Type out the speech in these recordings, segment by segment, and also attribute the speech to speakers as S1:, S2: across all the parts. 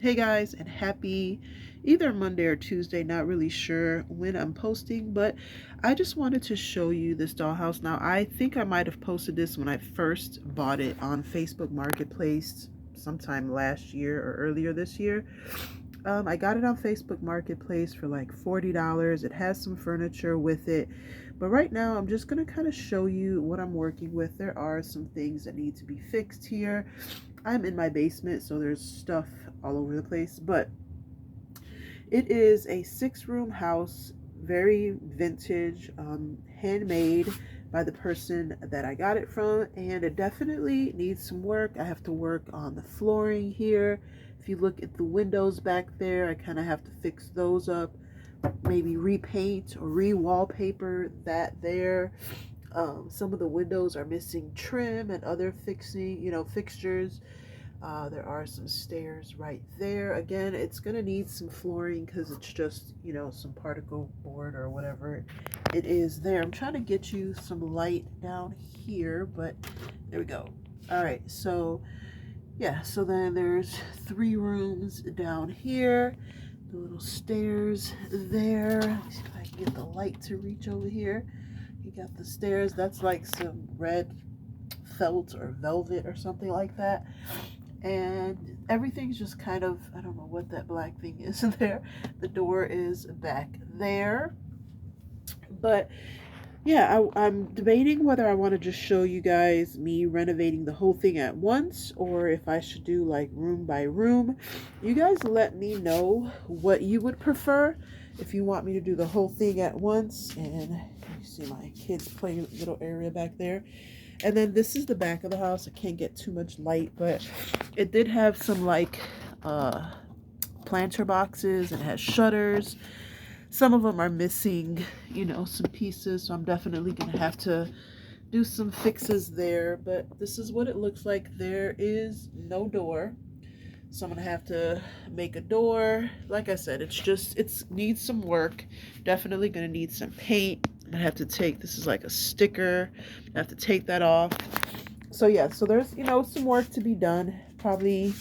S1: Hey guys, and happy either Monday or Tuesday, not really sure when I'm posting, but I just wanted to show you this dollhouse. Now, I think I might have posted this when I first bought it on Facebook Marketplace sometime last year or earlier this year. I got it on Facebook Marketplace for like $40. It has some furniture with it, but right now I'm just going to kind of show you what I'm working with. There are some things that need to be fixed here. I'm in my basement, so there's stuff all over the place, but it is a 6-room house, very vintage, handmade by the person that I got it from, and it definitely needs some work. I have to work on the flooring here. If you look at the windows back there, I kind of have to fix those up, maybe repaint or re-wallpaper that there. Some of the windows are missing trim and other fixtures. There are some stairs right there. Again, it's going to need some flooring because it's just, some particle board or whatever it is there. I'm trying to get you some light down here, but there we go. All right, so yeah, so then there's 3 rooms down here. The little stairs there. Let me see if I can get the light to reach over here. You got the stairs. That's like some red felt or velvet or something like that. And everything's just kind of, I don't know what that black thing is there. The door is back there. But yeah, I'm debating whether I want to just show you guys me renovating the whole thing at once or if I should do like room by room. You guys let me know what you would prefer. If you want me to do the whole thing at once, and you see my kids play little area back there. And then this is the back of the house. I can't get too much light, but it did have some like planter boxes and has shutters. Some of them are missing, some pieces, so I'm definitely gonna have to do some fixes there. But this is what it looks like. There is no door, so I'm gonna have to make a door. Like I said, it needs some work. Definitely gonna need some paint. I'm gonna have to take, this is like a sticker, I have to take that off. So yeah, so there's some work to be done. Probably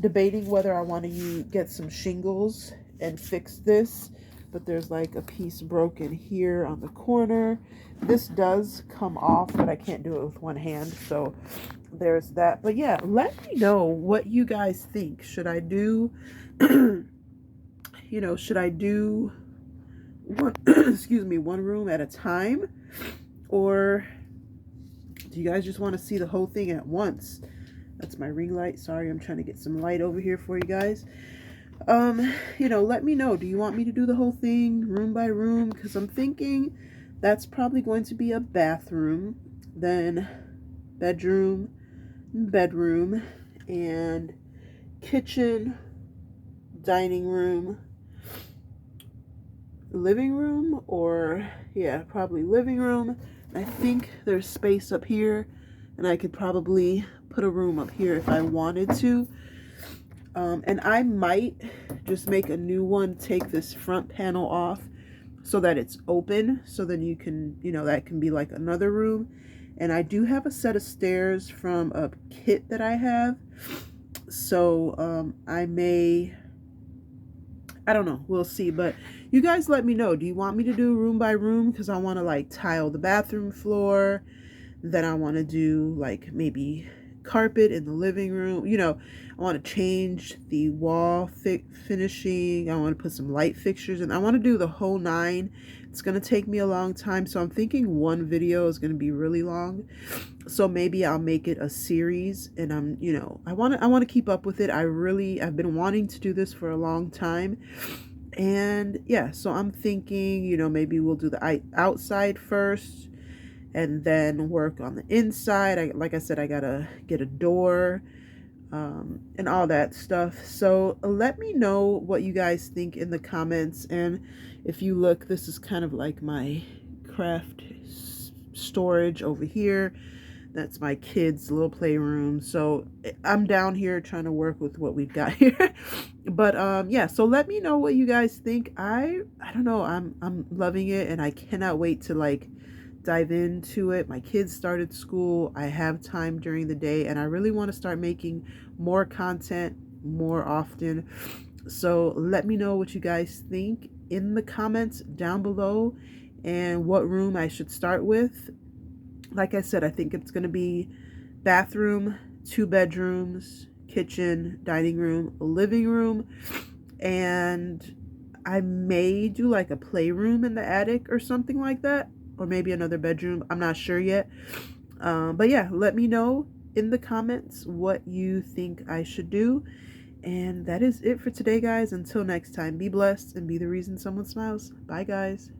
S1: debating whether I want to get some shingles and fix this, but there's like a piece broken here on the corner. This does come off, but I can't do it with one hand, so there's that. But yeah, let me know what you guys think. Should I do should I do one excuse me, one room at a time, or do you guys just want to see the whole thing at once? That's my ring light. Sorry, I'm trying to get some light over here for you guys. Let me know. Do you want me to do the whole thing room by room? Because I'm thinking that's probably going to be a bathroom, then bedroom, and kitchen, dining room, living room, or yeah, probably living room. I think there's space up here, and I could probably put a room up here if I wanted to. And I might just make a new one, take this front panel off so that it's open, so then you can, that can be like another room. And I do have a set of stairs from a kit that I have, so I don't know, we'll see. But you guys let me know. Do you want me to do room by room? Because I want to like tile the bathroom floor, then I want to do like maybe carpet in the living room. I want to change the wall finishing. I want to put some light fixtures, and I want to do the whole 9. It's going to take me a long time, so I'm thinking one video is going to be really long. So maybe I'll make it a series, and I want to keep up with it. I've been wanting to do this for a long time. And yeah, so I'm thinking, maybe we'll do the outside first and then work on the inside. Like I said, I gotta get a door, and all that stuff. So let me know what you guys think in the comments. And if you look, this is kind of like my craft storage over here. That's my kids' little playroom. So I'm down here trying to work with what we've got here. But yeah, so let me know what you guys think. I don't know, I'm loving it, and I cannot wait to like dive into it. My kids started school. I have time during the day, and I really want to start making more content more often. So let me know what you guys think in the comments down below and what room I should start with. Like I said, I think it's going to be bathroom, 2 bedrooms, kitchen, dining room, living room, and I may do like a playroom in the attic or something like that, or maybe another bedroom. I'm not sure yet. But yeah, let me know in the comments what you think I should do. And that is it for today, guys. Until next time, be blessed and be the reason someone smiles. Bye, guys.